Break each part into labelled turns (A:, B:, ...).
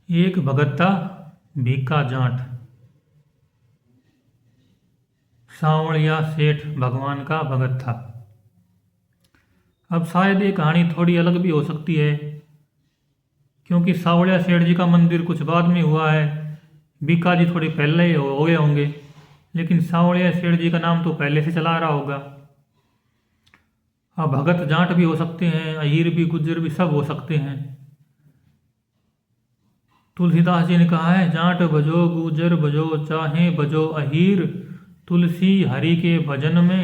A: एक भगत था भीका जाट। सांवलिया सेठ भगवान का भगत था। अब शायद ये कहानी थोड़ी अलग भी हो सकती है, क्योंकि सांवलिया सेठ जी का मंदिर कुछ बाद में हुआ है। भीका जी थोड़ी पहले ही हो गए होंगे, लेकिन सांवलिया सेठ जी का नाम तो पहले से चला आ रहा होगा। अब भगत जाट भी हो सकते हैं, अहीर भी, गुज्जर भी, सब हो सकते हैं। तुलसीदास जी ने कहा है, जाट भजो गुजर भजो चाहे भजो अहीर, तुलसी हरि के भजन में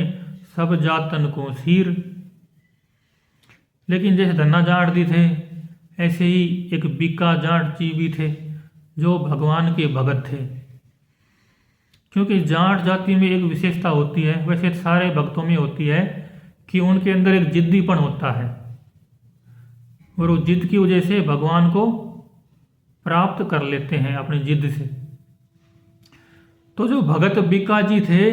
A: सब जातन को सीर। लेकिन जैसे धन्ना जाट जी थे, ऐसे ही एक बीका जाट जी भी थे जो भगवान के भगत थे। क्योंकि जाट जाति में एक विशेषता होती है, वैसे सारे भक्तों में होती है, कि उनके अंदर एक जिद्दीपन होता है और उस जिद की वजह से भगवान को प्राप्त कर लेते हैं अपनी जिद से। तो जो भगत बीका जी थे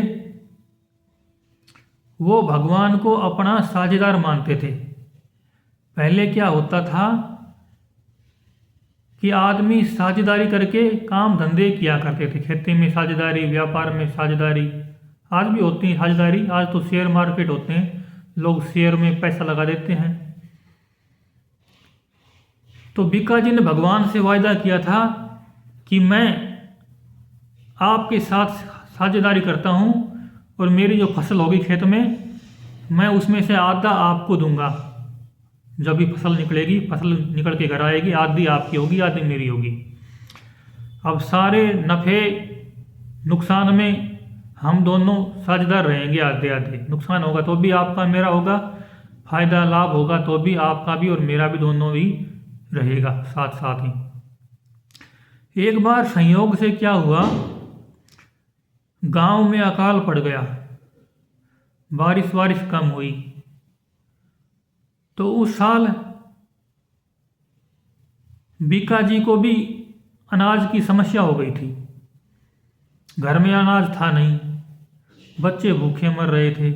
A: वो भगवान को अपना साझेदार मानते थे। पहले क्या होता था कि आदमी साझेदारी करके काम धंधे किया करते थे, खेती में साझेदारी, व्यापार में साझेदारी। आज भी होती है साझेदारी, आज तो शेयर मार्केट होते हैं, लोग शेयर में पैसा लगा देते हैं। तो बीका जी ने भगवान से वायदा किया था कि मैं आपके साथ साझेदारी करता हूँ और मेरी जो फसल होगी खेत में, मैं उसमें से आधा आपको दूंगा। जब भी फसल निकलेगी, फसल निकल के घर आएगी, आधी आपकी होगी, आधी मेरी होगी। अब सारे नफ़े नुकसान में हम दोनों साझेदार रहेंगे, आधे आधे। नुकसान होगा तो भी आपका मेरा होगा, फायदा लाभ होगा तो भी आपका भी और मेरा भी, दोनों ही रहेगा साथ साथ ही। एक बार संयोग से क्या हुआ, गांव में अकाल पड़ गया, बारिश कम हुई। तो उस साल बीका जी को भी अनाज की समस्या हो गई थी। घर में अनाज था नहीं, बच्चे भूखे मर रहे थे,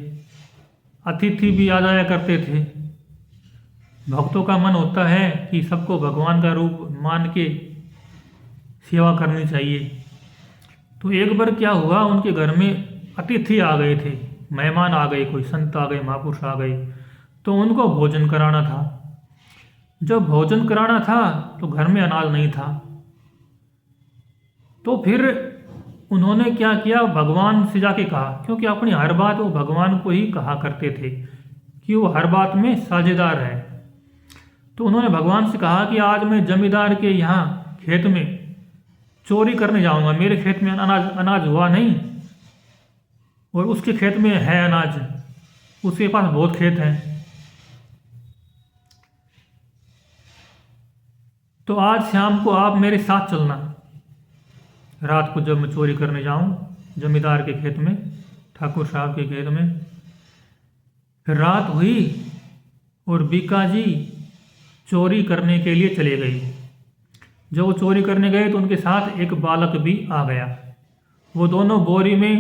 A: अतिथि भी आ जाया करते थे। भक्तों का मन होता है कि सबको भगवान का रूप मान के सेवा करनी चाहिए। तो एक बार क्या हुआ, उनके घर में अतिथि आ गए थे, मेहमान आ गए, कोई संत आ गए, महापुरुष आ गए, तो उनको भोजन कराना था। जब भोजन कराना था तो घर में अनाज नहीं था। तो फिर उन्होंने क्या किया, भगवान से जाके कहा, क्योंकि अपनी हर बात वो भगवान को ही कहा करते थे कि वो हर बात में साझेदार है। तो उन्होंने भगवान से कहा कि आज मैं जमींदार के यहाँ खेत में चोरी करने जाऊंगा। मेरे खेत में अनाज हुआ नहीं और उसके खेत में है अनाज, उसके पास बहुत खेत हैं। तो आज शाम को आप मेरे साथ चलना, रात को जब मैं चोरी करने जाऊं जमींदार के खेत में, ठाकुर साहब के खेत में। फिर रात हुई और बीका जी चोरी करने के लिए चले गए। जब वो चोरी करने गए तो उनके साथ एक बालक भी आ गया। वो दोनों बोरी में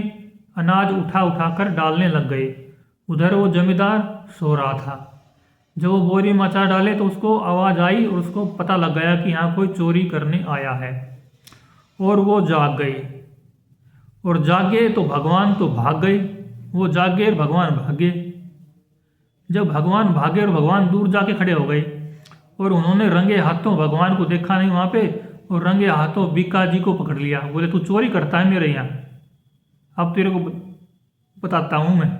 A: अनाज उठा उठा कर डालने लग गए। उधर वो जमींदार सो रहा था। जब वो बोरी में अचार डाले तो उसको आवाज़ आई और उसको पता लग गया कि यहाँ कोई चोरी करने आया है, और वो जाग गए। और जागे तो भगवान तो भाग गए, वो जागे और भगवान भागे। जब भगवान भागे और भगवान दूर जाके खड़े हो गए और उन्होंने रंगे हाथों भगवान को देखा नहीं वहाँ पे, और रंगे हाथों बीका जी को पकड़ लिया। बोले, तू चोरी करता है मेरे यहाँ, अब तेरे को बताता हूँ मैं।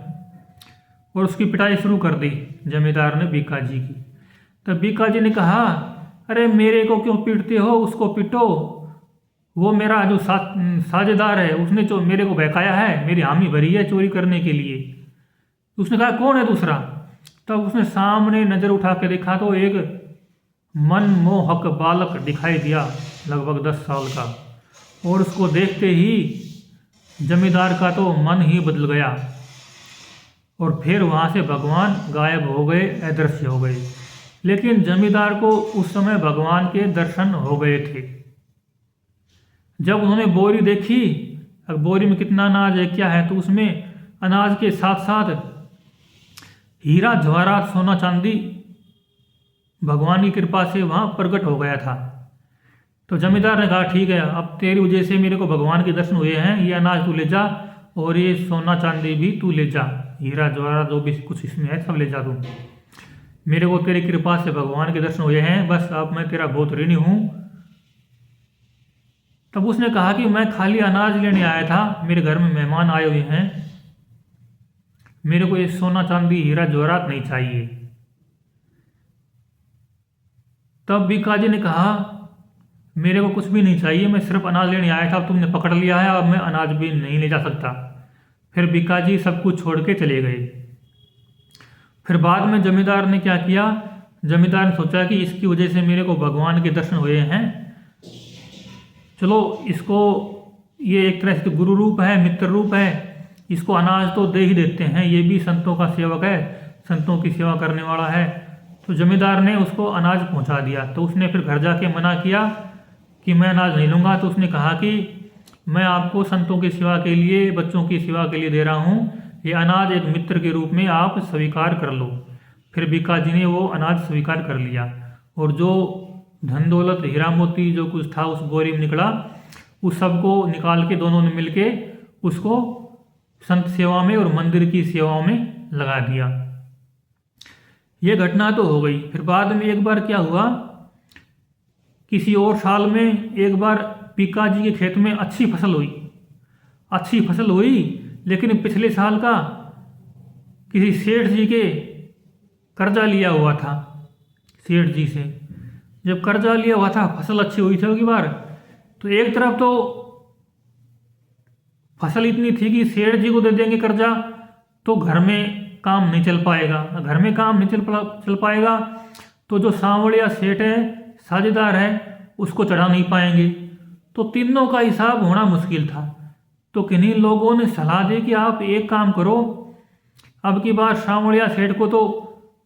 A: और उसकी पिटाई शुरू कर दी जमींदार ने बीका जी की। तब बीका जी ने कहा, अरे मेरे को क्यों पीटते हो, उसको पीटो, वो मेरा जो साझेदार है, उसने जो मेरे को बहकाया है, मेरी हामी भरी है चोरी करने के लिए। उसने कहा, कौन है दूसरा? तब उसने सामने नज़र उठा के देखा तो एक मनमोहक बालक दिखाई दिया, लगभग 10 साल का। और उसको देखते ही जमींदार का तो मन ही बदल गया, और फिर वहाँ से भगवान गायब हो गए, अदृश्य हो गए। लेकिन जमींदार को उस समय भगवान के दर्शन हो गए थे। जब उन्होंने बोरी देखी, अब बोरी में कितना अनाज है, क्या है, तो उसमें अनाज के साथ साथ हीरा जवाहरात, सोना चांदी भगवान की कृपा से वहाँ प्रकट हो गया था। तो जमींदार ने कहा ठीक है, अब तेरी वजह से मेरे को भगवान के दर्शन हुए हैं, ये अनाज तू ले जा और ये सोना चांदी भी तू ले जा, हीरा जवाहरात जो भी कुछ इसमें है सब ले जा तू। मेरे को तेरी कृपा से भगवान के दर्शन हुए हैं, बस अब मैं तेरा बहुत ऋणी हूँ। तब उसने कहा कि मैं खाली अनाज लेने आया था, मेरे घर में मेहमान आए हुए हैं, मेरे को ये सोना चांदी हीरा जवाहरात नहीं चाहिए। तब बीकाजी ने कहा मेरे को कुछ भी नहीं चाहिए, मैं सिर्फ अनाज लेने आया था, अब तुमने पकड़ लिया है, अब मैं अनाज भी नहीं ले जा सकता। फिर बीकाजी सब कुछ छोड़ के चले गए। फिर बाद में जमींदार ने क्या किया, जमींदार ने सोचा कि इसकी वजह से मेरे को भगवान के दर्शन हुए हैं, चलो इसको, ये एक तरह से तो गुरु रूप है, मित्र रूप है, इसको अनाज तो दे ही देते हैं, ये भी संतों का सेवक है, संतों की सेवा करने वाला है। तो जमींदार ने उसको अनाज पहुंचा दिया। तो उसने फिर घर जाके मना किया कि मैं अनाज नहीं लूँगा। तो उसने कहा कि मैं आपको संतों की सेवा के लिए, बच्चों की सेवा के लिए दे रहा हूँ, ये अनाज एक मित्र के रूप में आप स्वीकार कर लो। फिर बीकाजी ने वो अनाज स्वीकार कर लिया और जो धन दौलत हीरा मोती जो कुछ था उस बोरी में निकला, उस सब को निकाल के दोनों ने मिलके उसको संत सेवा में और मंदिर की सेवाओं में लगा दिया। ये घटना तो हो गई। फिर बाद में एक बार क्या हुआ, किसी और साल में एक बार बीकाजी के खेत में अच्छी फसल हुई, लेकिन पिछले साल का किसी सेठ जी के कर्जा लिया हुआ था, सेठ जी से जब कर्जा लिया हुआ था, फसल अच्छी हुई थी की बार, तो एक तरफ तो फसल इतनी थी कि सेठ जी को दे देंगे कर्जा तो घर में काम नहीं चल पाएगा, घर में काम नहीं चल पाएगा तो जो सांवड़िया सेठ है, साझेदार है, उसको चढ़ा नहीं पाएंगे। तो तीनों का हिसाब होना मुश्किल था। तो किन्हीं लोगों ने सलाह दी कि आप एक काम करो, अब की बार सांवड़िया सेठ को तो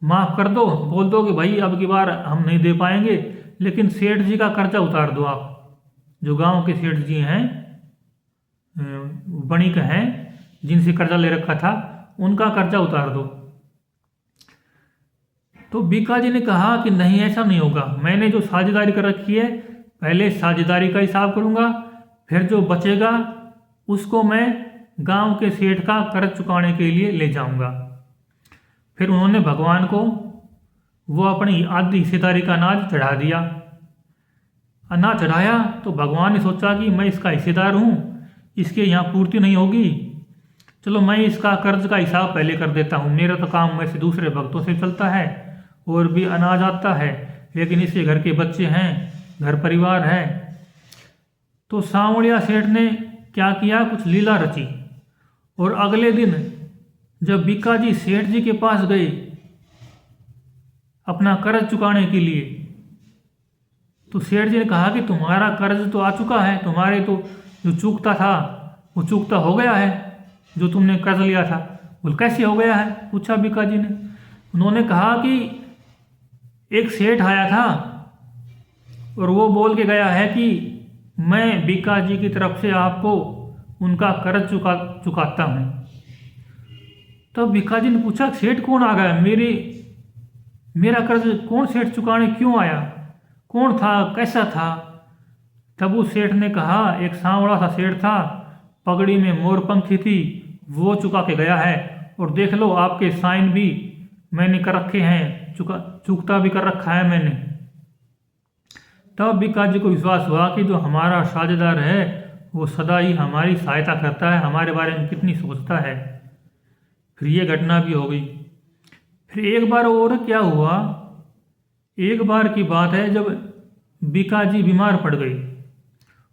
A: माफ़ कर दो, बोल दो कि भाई अब की बार हम नहीं दे पाएंगे, लेकिन सेठ जी का कर्जा उतार दो। आप जो गांव के सेठ जी हैं, बणिक हैं, जिनसे कर्जा ले रखा था, उनका कर्जा उतार दो। तो बीकाजी ने कहा कि नहीं, ऐसा नहीं होगा, मैंने जो साझेदारी कर रखी है, पहले साझेदारी का हिसाब करूंगा, फिर जो बचेगा उसको मैं गांव के सेठ का कर्ज चुकाने के लिए ले जाऊंगा। फिर उन्होंने भगवान को वो अपनी आधी हिस्सेदारी का अनाज चढ़ा दिया। अनाज चढ़ाया तो भगवान ने सोचा कि मैं इसका हिस्सेदार हूँ, इसके यहाँ पूर्ति नहीं होगी, चलो मैं इसका कर्ज का हिसाब पहले कर देता हूँ, मेरा तो काम वैसे दूसरे भक्तों से चलता है और भी अनाज आता है, लेकिन इसके घर के बच्चे हैं, घर परिवार है। तो सांवड़िया सेठ ने क्या किया, कुछ लीला रची और अगले दिन जब बीकाजी सेठ जी के पास गए अपना कर्ज चुकाने के लिए, तो सेठ जी ने कहा कि तुम्हारा कर्ज तो आ चुका है, तुम्हारे तो जो चूकता था वो चूकता हो गया है, जो तुमने कर्ज लिया था। बोल कैसे हो गया है, पूछा बीकाजी ने। उन्होंने कहा कि एक सेठ आया था और वो बोल के गया है कि मैं बीकाजी की तरफ से आपको उनका कर्ज चुकाता हूँ। तब बीकाजी ने पूछा सेठ कौन आ गया, मेरा कर्ज कौन सेठ चुकाने क्यों आया, कौन था, कैसा था। तब उस सेठ ने कहा एक सांवड़ा सा सेठ था, पगड़ी में मोरपंखी थी, वो चुका के गया है, और देख लो आपके साइन भी मैंने कर रखे हैं, चुकता भी कर रखा है मैंने। तब बीकाजी को विश्वास हुआ कि जो हमारा साझेदार है वो सदा ही हमारी सहायता करता है, हमारे बारे में कितनी सोचता है। फिर ये घटना भी हो गई। फिर एक बार और क्या हुआ, एक बार की बात है जब बीकाजी बीमार पड़ गई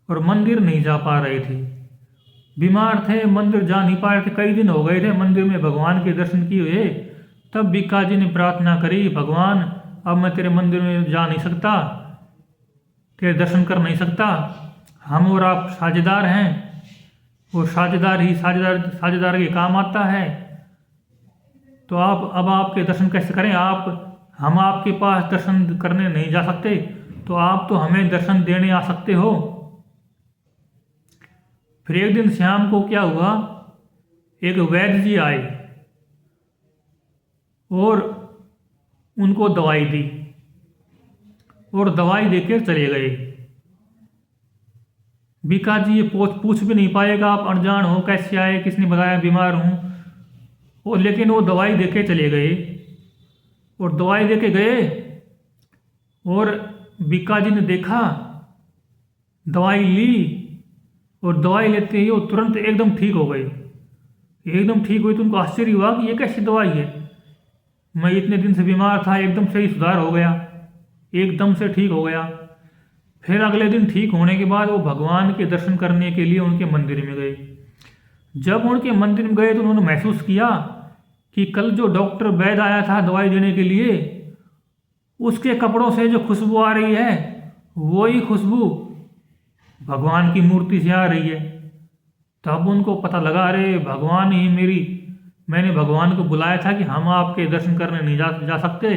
A: और मंदिर नहीं जा पा रहे थे, बीमार थे, मंदिर जा नहीं पा रहे थे, कई दिन हो गए थे मंदिर में भगवान के दर्शन किए हुए। तब बीकाजी ने प्रार्थना करी, भगवान अब मैं तेरे मंदिर में जा नहीं सकता, तेरे दर्शन कर नहीं सकता, हम और आप साझेदार हैं और साझेदार ही साझेदार के काम आता है, तो आप अब आपके दर्शन कैसे करें, हम आपके पास दर्शन करने नहीं जा सकते, तो आप तो हमें दर्शन देने आ सकते हो। फिर एक दिन शाम को क्या हुआ, एक वैद्य जी आए और उनको दवाई दी और दवाई देकर चले गए। बीका जी ये पूछ भी नहीं पाएगा आप अनजान हो, कैसे आए, किसने बताया बीमार हूँ। और लेकिन वो दवाई दे के चले गए, और दवाई दे के गए, और बीका जी ने देखा, दवाई ली, और दवाई लेते ही वो तुरंत एकदम ठीक हो गए। एकदम ठीक हुई तो उनको आश्चर्य हुआ कि ये कैसी दवाई है, मैं इतने दिन से बीमार था, एकदम से ही सुधार हो गया, एकदम से ठीक हो गया। फिर अगले दिन ठीक होने के बाद वो भगवान के दर्शन करने के लिए उनके मंदिर में गए। जब उनके मंदिर में गए तो उन्होंने महसूस किया कि कल जो डॉक्टर वैद्य आया था दवाई देने के लिए, उसके कपड़ों से जो खुशबू आ रही है वही खुशबू भगवान की मूर्ति से आ रही है। तब उनको पता लगा, अरे भगवान ही मैंने भगवान को बुलाया था कि हम आपके दर्शन करने नहीं जा सकते,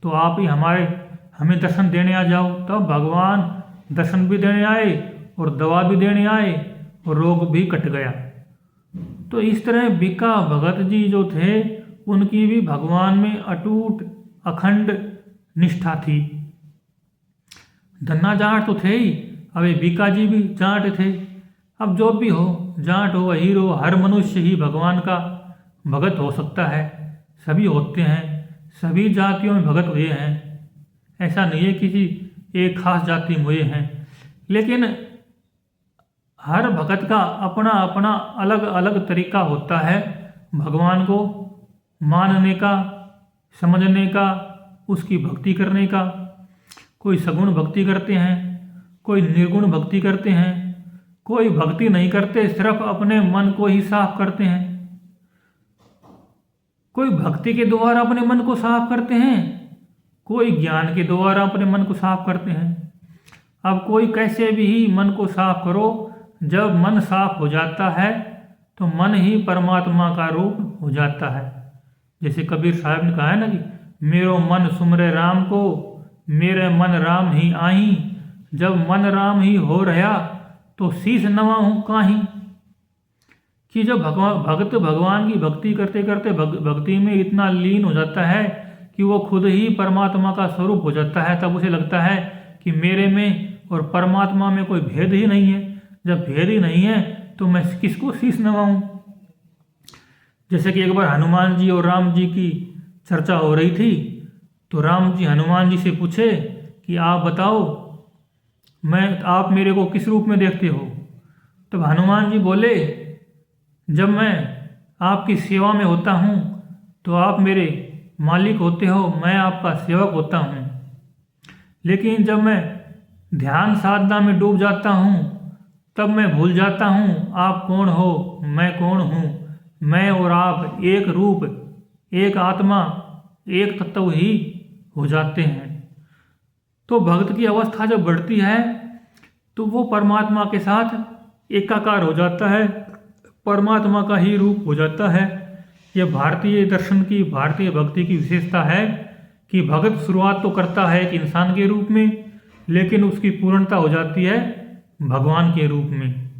A: तो आप ही हमें दर्शन देने आ जाओ। तब भगवान दर्शन भी देने आए और दवा भी देने आए और रोग भी कट गया। तो इस तरह बीका भगत जी जो थे उनकी भी भगवान में अटूट अखंड निष्ठा थी। धन्ना जाट तो थे ही, अब ये बीका जी भी जाट थे। अब जो भी हो, जाट हो हीर हो, हर मनुष्य ही भगवान का भगत हो सकता है। सभी होते हैं, सभी जातियों में भगत हुए हैं, ऐसा नहीं है किसी एक खास जाति में हुए हैं। लेकिन हर भगत का अपना अपना अलग अलग तरीका होता है भगवान को मानने का, समझने का, उसकी भक्ति करने का। कोई सगुण भक्ति करते हैं, कोई निर्गुण भक्ति करते हैं, कोई भक्ति नहीं करते, सिर्फ अपने मन को ही साफ करते हैं। कोई भक्ति के द्वारा अपने मन को साफ करते हैं, कोई ज्ञान के द्वारा अपने मन को साफ करते हैं। अब कोई कैसे भी ही मन को साफ करो, जब मन साफ हो जाता है तो मन ही परमात्मा का रूप हो जाता है। जैसे कबीर साहब ने कहा है ना कि मेरो मन सुमरे राम को, मेरे मन राम ही आई। जब मन राम ही हो रहा तो शीश नवाऊं काहीं। कि जब भक्त भगवान की भक्ति करते करते भक्ति में इतना लीन हो जाता है कि वो खुद ही परमात्मा का स्वरूप हो जाता है, तब उसे लगता है कि मेरे में और परमात्मा में कोई भेद ही नहीं है। जब भेद ही नहीं है तो मैं किसको शीश नवाऊं। जैसे कि एक बार हनुमान जी और राम जी की चर्चा हो रही थी, तो राम जी हनुमान जी से पूछे कि आप बताओ, आप मेरे को किस रूप में देखते हो। तब हनुमान जी बोले, जब मैं आपकी सेवा में होता हूँ तो आप मेरे मालिक होते हो, मैं आपका सेवक होता हूँ। लेकिन जब मैं ध्यान साधना में डूब जाता हूँ तब मैं भूल जाता हूँ आप कौन हो, मैं कौन हूँ। मैं और आप एक रूप, एक आत्मा, एक तत्व ही हो जाते हैं। तो भक्त की अवस्था जब बढ़ती है तो वो परमात्मा के साथ एकाकार हो जाता है, परमात्मा का ही रूप हो जाता है। यह भारतीय दर्शन की, भारतीय भक्ति की विशेषता है कि भक्त शुरुआत तो करता है एक इंसान के रूप में, लेकिन उसकी पूर्णता हो जाती है भगवान के रूप में।